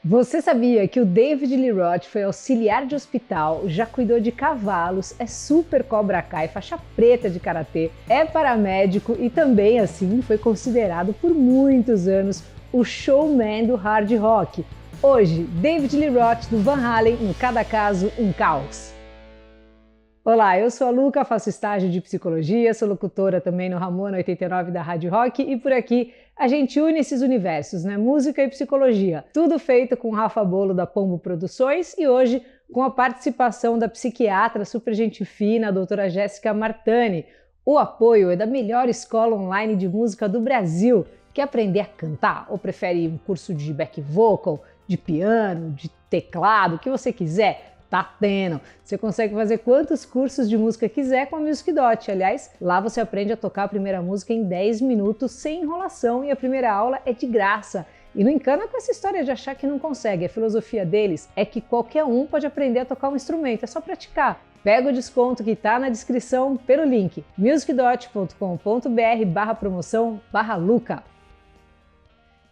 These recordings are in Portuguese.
Você sabia que o David Lee Roth foi auxiliar de hospital, já cuidou de cavalos, é super Cobra Kai, faixa preta de karatê, é paramédico e também, assim, foi considerado por muitos anos o showman do hard rock. Hoje, David Lee Roth do Van Halen no Cada Caso, um Caos. Olá, eu sou a Luca, faço estágio de psicologia, sou locutora também no Ramona 89 da Rádio Rock e por aqui a gente une esses universos, né? Música e psicologia. Tudo feito com Rafa Bolo da Pombo Produções e hoje com a participação da psiquiatra super gente fina, a doutora Jéssica Martani. O apoio é da melhor escola online de música do Brasil. Quer aprender a cantar ou prefere um curso de back vocal, de piano, de teclado, o que você quiser? Tá tendo. Você consegue fazer quantos cursos de música quiser com a Music Dot. Aliás, lá você aprende a tocar a primeira música em 10 minutos sem enrolação e a primeira aula é de graça. E não encana com essa história de achar que não consegue. A filosofia deles é que qualquer um pode aprender a tocar um instrumento, é só praticar. Pega o desconto que está na descrição pelo link musicdot.com.br/promoção/Luca.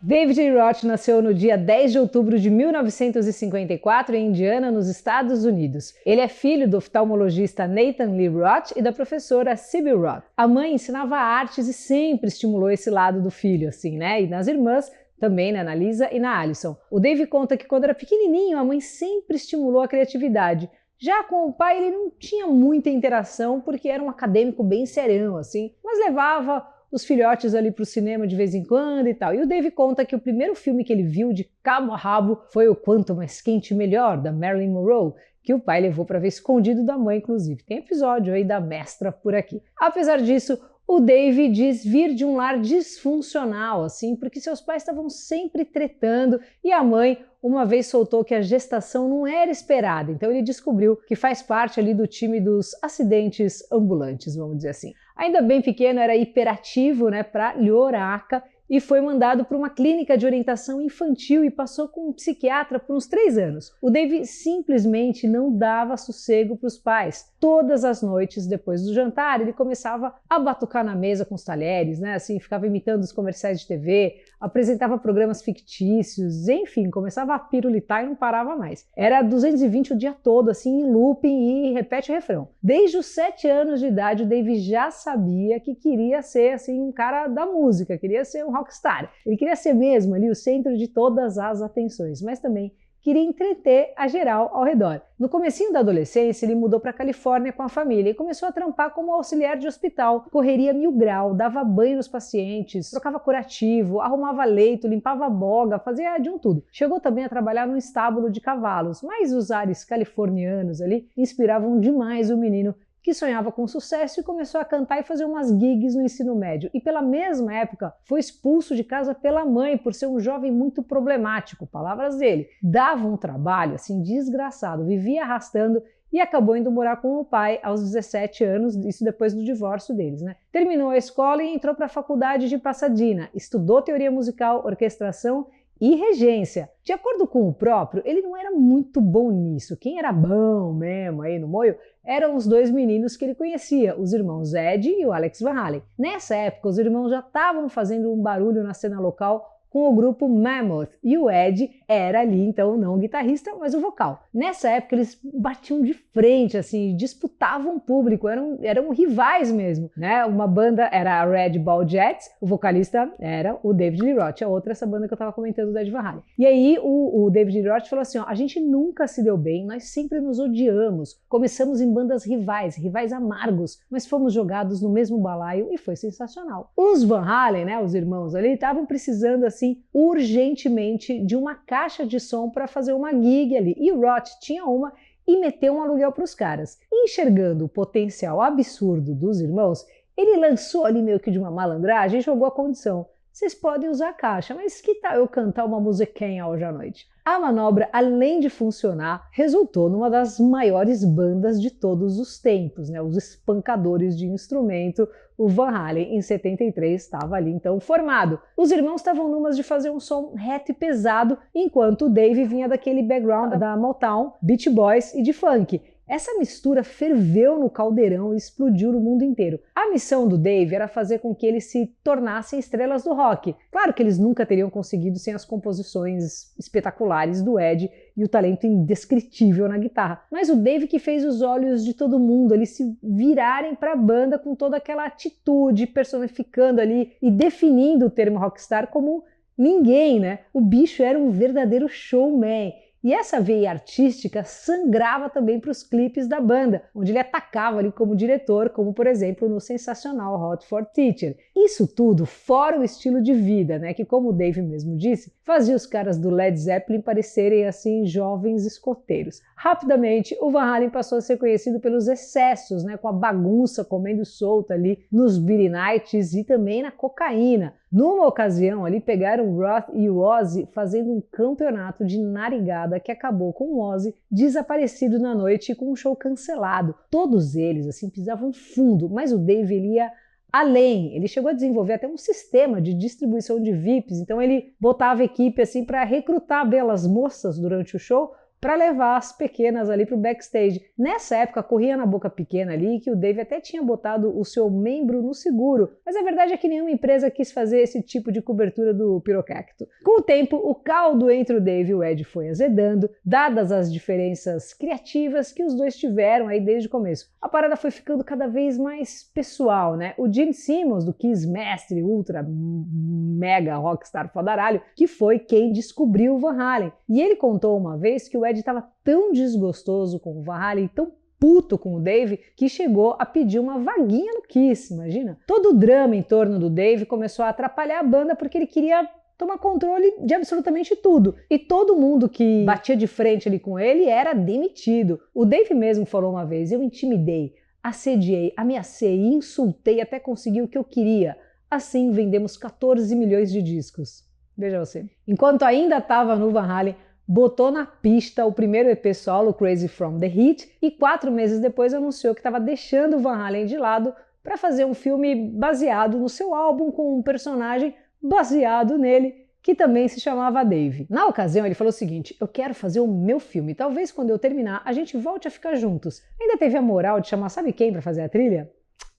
David Lee Roth nasceu no dia 10 de outubro de 1954 em Indiana, nos Estados Unidos. Ele é filho do oftalmologista Nathan Lee Roth e da professora Sybil Roth. A mãe ensinava artes e sempre estimulou esse lado do filho, assim, né? E nas irmãs também, né, na Lisa e na Alison. O Dave conta que quando era pequenininho, a mãe sempre estimulou a criatividade. Já com o pai, ele não tinha muita interação porque era um acadêmico bem serião, assim, mas levava os filhotes ali para o cinema de vez em quando e tal. E o Dave conta que o primeiro filme que ele viu de cabo a rabo foi o Quanto Mais Quente Melhor, da Marilyn Monroe, que o pai levou para ver escondido da mãe, inclusive. Tem episódio aí da mestra por aqui. Apesar disso, o Dave diz vir de um lar disfuncional, assim, porque seus pais estavam sempre tretando e a mãe uma vez soltou que a gestação não era esperada, então ele descobriu que faz parte ali do time dos acidentes ambulantes, vamos dizer assim. Ainda bem pequeno, era hiperativo, né, para Lloraca e foi mandado para uma clínica de orientação infantil e passou com um psiquiatra por uns 3 anos. O Dave simplesmente não dava sossego para os pais. Todas as noites, depois do jantar, ele começava a batucar na mesa com os talheres, né? Assim, ficava imitando os comerciais de TV, apresentava programas fictícios, enfim, começava a pirulitar e não parava mais. Era 220 o dia todo, assim, em looping e repete o refrão. Desde os 7 anos de idade, o Dave já sabia que queria ser, assim, um cara da música, queria ser um rockstar. Ele queria ser mesmo ali o centro de todas as atenções, mas também queria entreter a geral ao redor. No comecinho da adolescência, ele mudou para a Califórnia com a família e começou a trampar como auxiliar de hospital. Correria 1000 grau, dava banho nos pacientes, trocava curativo, arrumava leito, limpava boga, fazia de um tudo. Chegou também a trabalhar num estábulo de cavalos, mas os ares californianos ali inspiravam demais o menino, que sonhava com sucesso e começou a cantar e fazer umas gigs no ensino médio. E pela mesma época foi expulso de casa pela mãe por ser um jovem muito problemático, palavras dele. Dava um trabalho assim desgraçado, vivia arrastando e acabou indo morar com o pai aos 17 anos, isso depois do divórcio deles, né? Terminou a escola e entrou para a faculdade de Pasadena, estudou teoria musical, orquestração e regência. De acordo com o próprio, ele não era muito bom nisso. Quem era bom mesmo aí no moio eram os 2 meninos que ele conhecia, os irmãos Ed e o Alex Van Halen. Nessa época, os irmãos já estavam fazendo um barulho na cena local com o grupo Mammoth, e o Ed era ali, então, não o guitarrista, mas o vocal. Nessa época, eles batiam de frente, assim, disputavam o público, eram rivais mesmo, né? Uma banda era a Red Ball Jets, o vocalista era o David Lee Roth, a outra essa banda que eu tava comentando do Ed Van Halen. E aí, o David Lee Roth falou assim, ó, a gente nunca se deu bem, nós sempre nos odiamos, começamos em bandas rivais amargos, mas fomos jogados no mesmo balaio e foi sensacional. Os Van Halen, né, os irmãos ali, estavam precisando, assim, urgentemente de uma caixa de som para fazer uma gig ali. E o Roth tinha uma e meteu um aluguel para os caras. Enxergando o potencial absurdo dos irmãos, ele lançou ali meio que de uma malandragem e jogou a condição. Vocês podem usar a caixa, mas que tal eu cantar uma musiquinha hoje à noite? A manobra, além de funcionar, resultou numa das maiores bandas de todos os tempos, né? Os espancadores de instrumento. O Van Halen, em 73, estava ali então formado. Os irmãos estavam numas de fazer um som reto e pesado, enquanto o Dave vinha daquele background da Motown, Beach Boys e de funk. Essa mistura ferveu no caldeirão e explodiu no mundo inteiro. A missão do Dave era fazer com que eles se tornassem estrelas do rock. Claro que eles nunca teriam conseguido sem as composições espetaculares do Ed e o talento indescritível na guitarra. Mas o Dave que fez os olhos de todo mundo ali se virarem para a banda com toda aquela atitude, personificando ali e definindo o termo rockstar como ninguém, né? O bicho era um verdadeiro showman. E essa veia artística sangrava também para os clipes da banda, onde ele atacava ali como diretor, como por exemplo no sensacional Hot for Teacher. Isso tudo fora o estilo de vida, né, que como o Dave mesmo disse, fazia os caras do Led Zeppelin parecerem assim jovens escoteiros. Rapidamente, o Van Halen passou a ser conhecido pelos excessos, né, com a bagunça comendo solta ali nos Beaty Nights e também na cocaína. Numa ocasião ali pegaram o Roth e o Ozzy fazendo um campeonato de narigada que acabou com o Ozzy desaparecido na noite e com um show cancelado. Todos eles assim pisavam fundo, mas o Dave ele ia além. Ele chegou a desenvolver até um sistema de distribuição de VIPs, então ele botava a equipe assim para recrutar belas moças durante o show para levar as pequenas ali para o backstage. Nessa época, corria na boca pequena ali que o Dave até tinha botado o seu membro no seguro, mas a verdade é que nenhuma empresa quis fazer esse tipo de cobertura do pirocacto. Com o tempo, o caldo entre o Dave e o Ed foi azedando, dadas as diferenças criativas que os dois tiveram aí desde o começo. A parada foi ficando cada vez mais pessoal, né? O Gene Simmons, do Kiss Mestre, ultra mega rockstar fodaralho, que foi quem descobriu o Van Halen. E ele contou uma vez que o Ed estava tão desgostoso com o Van Halen, tão puto com o Dave, que chegou a pedir uma vaguinha no Kiss, imagina? Todo o drama em torno do Dave começou a atrapalhar a banda porque ele queria tomar controle de absolutamente tudo. E todo mundo que batia de frente ali com ele era demitido. O Dave mesmo falou uma vez: eu intimidei, assediei, ameacei e insultei até conseguir o que eu queria. Assim vendemos 14 milhões de discos. Veja você. Enquanto ainda estava no Van Halen, botou na pista o primeiro EP solo, Crazy From The Heat, e 4 meses depois anunciou que estava deixando o Van Halen de lado para fazer um filme baseado no seu álbum com um personagem baseado nele, que também se chamava Dave. Na ocasião, ele falou o seguinte: eu quero fazer o meu filme, talvez quando eu terminar a gente volte a ficar juntos. Ainda teve a moral de chamar sabe quem para fazer a trilha?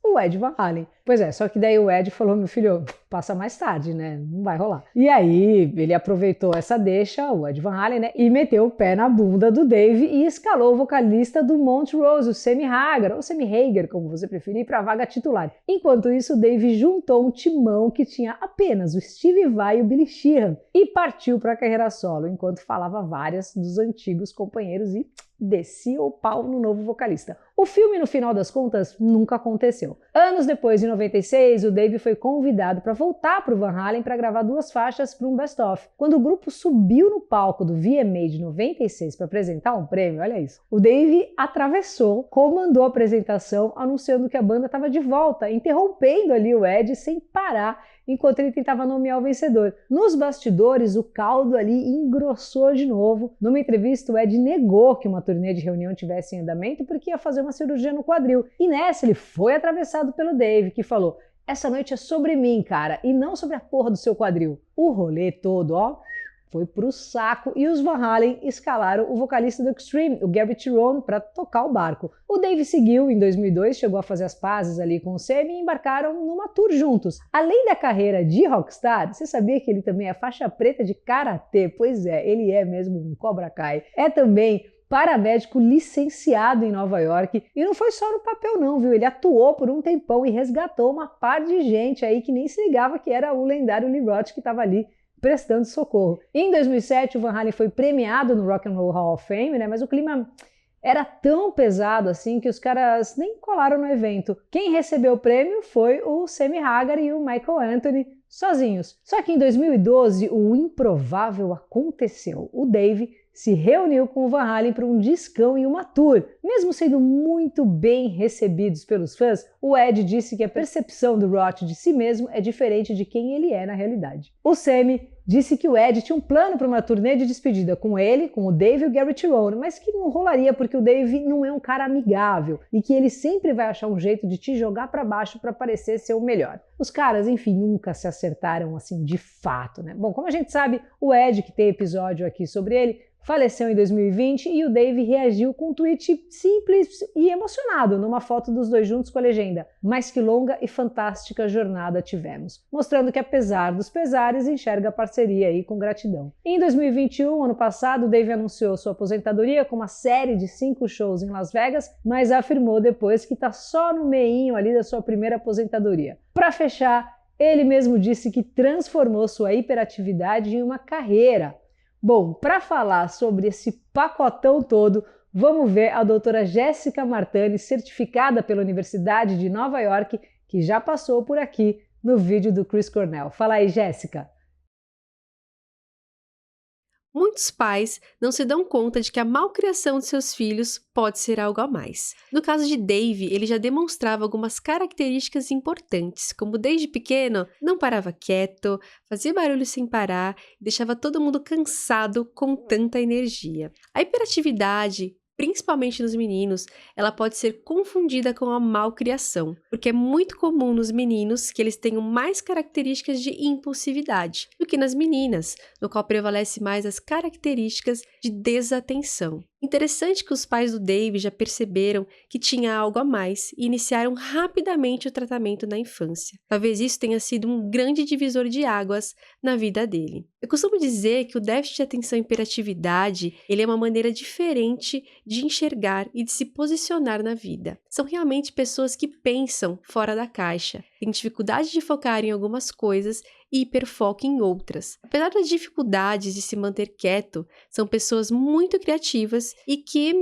O Ed Van Halen. Pois é, só que daí o Ed falou: meu filho, passa mais tarde, né? Não vai rolar. E aí ele aproveitou essa deixa, o Ed Van Halen, né? E meteu o pé na bunda do Dave e escalou o vocalista do Montrose, o Sammy Hagar, ou Sammy Hagar, como você preferir, para a vaga titular. Enquanto isso, o Dave juntou um timão que tinha apenas o Steve Vai e o Billy Sheehan e partiu para a carreira solo, enquanto falava várias dos antigos companheiros e descia o pau no novo vocalista. O filme, no final das contas, nunca aconteceu. Anos depois, em 96, o Dave foi convidado para voltar para o Van Halen para gravar 2 faixas para um best-of. Quando o grupo subiu no palco do VMA de 96 para apresentar um prêmio, olha isso, o Dave atravessou, comandou a apresentação, anunciando que a banda estava de volta, interrompendo ali o Ed sem parar, enquanto ele tentava nomear o vencedor. Nos bastidores, o caldo ali engrossou de novo. Numa entrevista, o Ed negou que uma turnê de reunião tivesse em andamento porque ia fazer uma cirurgia no quadril. E nessa, ele foi atravessado pelo Dave, que falou: essa noite é sobre mim, cara, e não sobre a porra do seu quadril. O rolê todo, ó, foi pro saco e os Van Halen escalaram o vocalista do Extreme, o Gary Cherone, para tocar o barco. O Dave seguiu em 2002, chegou a fazer as pazes ali com o Sammy e embarcaram numa tour juntos. Além da carreira de rockstar, você sabia que ele também é faixa preta de karatê? Pois é, ele é mesmo um Cobra Kai. É também paramédico licenciado em Nova York, e não foi só no papel não, viu? Ele atuou por um tempão e resgatou uma par de gente aí que nem se ligava que era o lendário Lee Roth que estava ali prestando socorro. Em 2007, o Van Halen foi premiado no Rock and Roll Hall of Fame, né? Mas o clima era tão pesado assim que os caras nem colaram no evento. Quem recebeu o prêmio foi o Sammy Hagar e o Michael Anthony sozinhos. Só que em 2012, o improvável aconteceu. O Dave se reuniu com o Van Halen para um discão e uma tour. Mesmo sendo muito bem recebidos pelos fãs, o Ed disse que a percepção do Roth de si mesmo é diferente de quem ele é na realidade. O Sammy disse que o Ed tinha um plano para uma turnê de despedida com ele, com o Dave e o Gary Cherone, mas que não rolaria porque o Dave não é um cara amigável e que ele sempre vai achar um jeito de te jogar para baixo para parecer ser o melhor. Os caras, enfim, nunca se acertaram assim de fato, né? Bom, como a gente sabe, o Ed, que tem episódio aqui sobre ele, faleceu em 2020 e o Dave reagiu com um tweet simples e emocionado numa foto dos dois juntos com a legenda "Mas que longa e fantástica jornada tivemos", mostrando que apesar dos pesares enxerga a parceria aí com gratidão. Em 2021, ano passado, o Dave anunciou sua aposentadoria com uma série de 5 shows em Las Vegas, mas afirmou depois que está só no meinho ali da sua primeira aposentadoria. Para fechar, ele mesmo disse que transformou sua hiperatividade em uma carreira. Bom, para falar sobre esse pacotão todo, vamos ver a doutora Jéssica Martani, certificada pela Universidade de Nova York, que já passou por aqui no vídeo do Chris Cornell. Fala aí, Jéssica. Muitos pais não se dão conta de que a malcriação de seus filhos pode ser algo a mais. No caso de Dave, ele já demonstrava algumas características importantes, como desde pequeno não parava quieto, fazia barulho sem parar e deixava todo mundo cansado com tanta energia. A hiperatividade, principalmente nos meninos, ela pode ser confundida com a malcriação, porque é muito comum nos meninos que eles tenham mais características de impulsividade do que nas meninas, no qual prevalece mais as características de desatenção. Interessante que os pais do Dave já perceberam que tinha algo a mais e iniciaram rapidamente o tratamento na infância. Talvez isso tenha sido um grande divisor de águas na vida dele. Eu costumo dizer que o déficit de atenção e hiperatividade, ele é uma maneira diferente de enxergar e de se posicionar na vida. São realmente pessoas que pensam fora da caixa, têm dificuldade de focar em algumas coisas e hiperfoco em outras. Apesar das dificuldades de se manter quieto, são pessoas muito criativas e que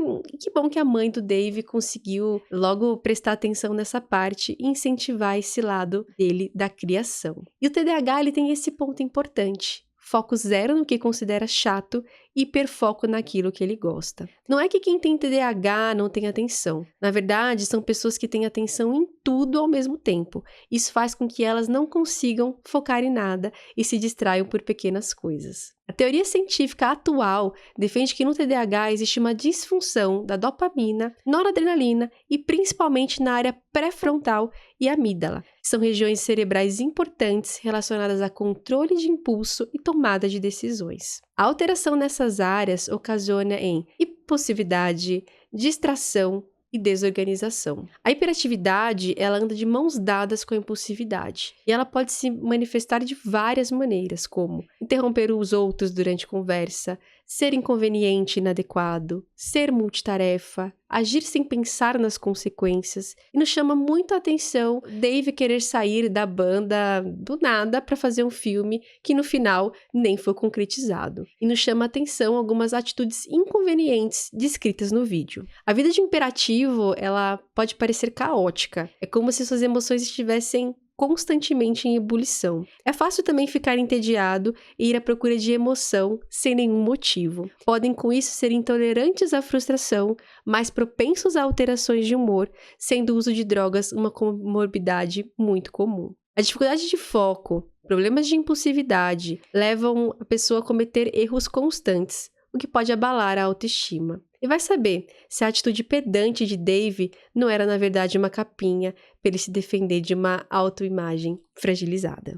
bom que a mãe do Dave conseguiu logo prestar atenção nessa parte e incentivar esse lado dele da criação. E o TDAH, ele tem esse ponto importante. Foco zero no que considera chato e hiperfoco naquilo que ele gosta. Não é que quem tem TDAH não tem atenção. Na verdade, são pessoas que têm atenção em tudo ao mesmo tempo. Isso faz com que elas não consigam focar em nada e se distraiam por pequenas coisas. A teoria científica atual defende que no TDAH existe uma disfunção da dopamina, noradrenalina e principalmente na área pré-frontal e amígdala. São regiões cerebrais importantes relacionadas a controle de impulso e tomada de decisões. A alteração nessas áreas ocasiona em impulsividade, distração e desorganização. A hiperatividade, ela anda de mãos dadas com a impulsividade, e ela pode se manifestar de várias maneiras, como interromper os outros durante conversa, ser inconveniente e inadequado, ser multitarefa, agir sem pensar nas consequências. E nos chama muito a atenção Dave querer sair da banda do nada para fazer um filme que no final nem foi concretizado. E nos chama a atenção algumas atitudes inconvenientes descritas no vídeo. A vida de um hiperativo, ela pode parecer caótica. É como se suas emoções estivessem constantemente em ebulição. É fácil também ficar entediado e ir à procura de emoção sem nenhum motivo. Podem com isso ser intolerantes à frustração, mais propensos a alterações de humor, sendo o uso de drogas uma comorbidade muito comum. A dificuldade de foco, problemas de impulsividade, levam a pessoa a cometer erros constantes, o que pode abalar a autoestima. E vai saber se a atitude pedante de Dave não era, na verdade, uma capinha para ele se defender de uma autoimagem fragilizada.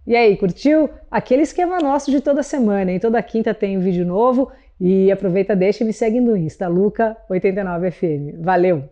E aí, curtiu? Aquele esquema nosso de toda semana, hein? Toda quinta tem um vídeo novo e aproveita, deixa e me segue no Insta, Luca89FM. Valeu!